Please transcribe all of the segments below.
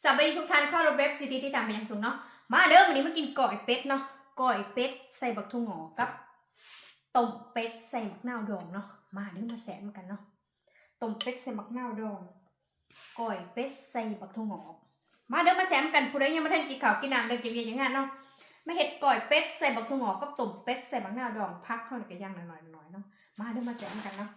สวัสดีทุกท่านเข้ารถเว็บซิตี้ที่ตามไปยังสูงเนาะมาเด้อวันนี้มากินก้อยเป็ดเนาะก้อยเป็ดใส่บักถั่วงอกกับต้มเป็ดใส่บักนาวดองเนาะมาเด้อมาแซมกันเนาะต้มเป็ดใส่บักนาวดองก้อยเป็ดใส่บักถั่วงอกมาเด้อมาแซมกันผู้ใดยังบ่ทันกินข้าวกินน้ำเด้อกินอย่างงั้นเนาะมาเฮ็ดก้อยเป็ดใส่บักถั่วงอกกับต้มเป็ดใส่บักนาวดองพักเฮานี่ก็ย่างหน่อยๆเนาะมาเด้อมาแซมกันเนาะ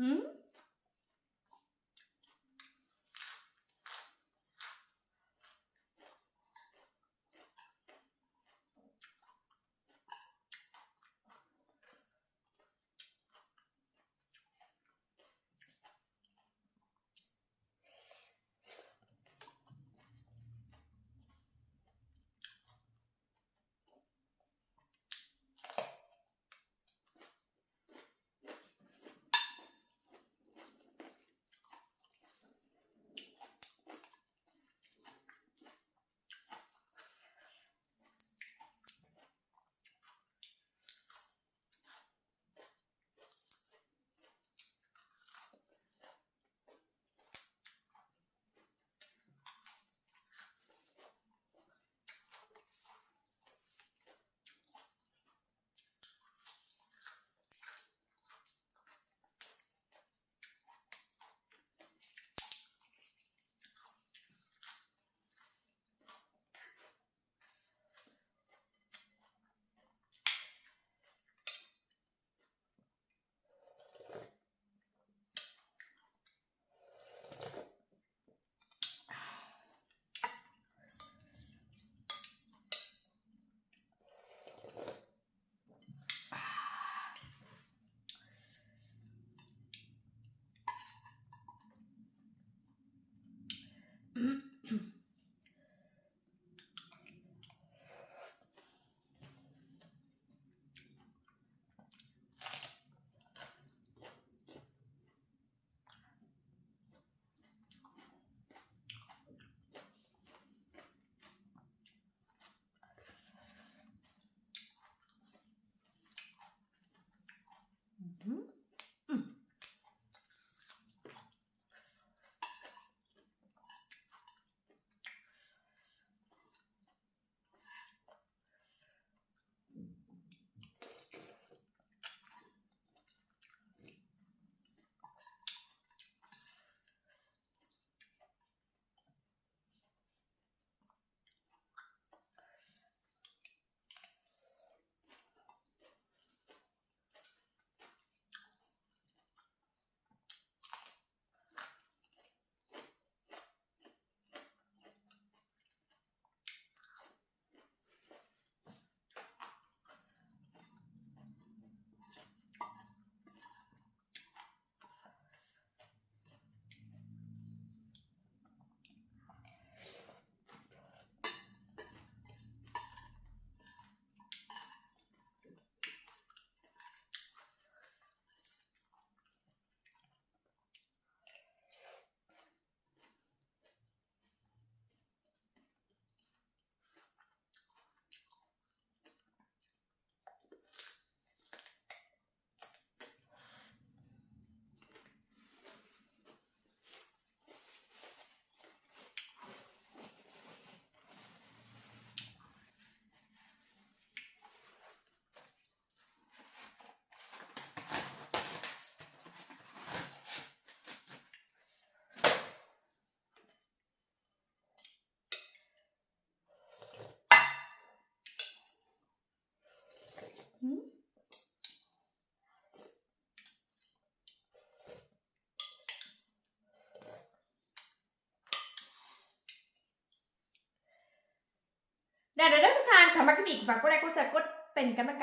ดี๋ยวทุกท่านถ้ามักมีฝากกดไลค์กดแชร์กดเป็นกำลัง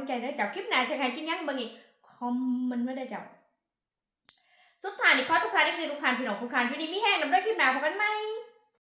ใจได้เจ้าคลิปหน้าจะให้กินยังบ่นี่คอมเมนต์ไว้ได้เจ้าสุดท้ายนี่ขอทุกท่านทุกท่านพี่น้องทุกท่านอยู่ดีมีแฮงนำด้วยคลิปหน้าพบกันใหม่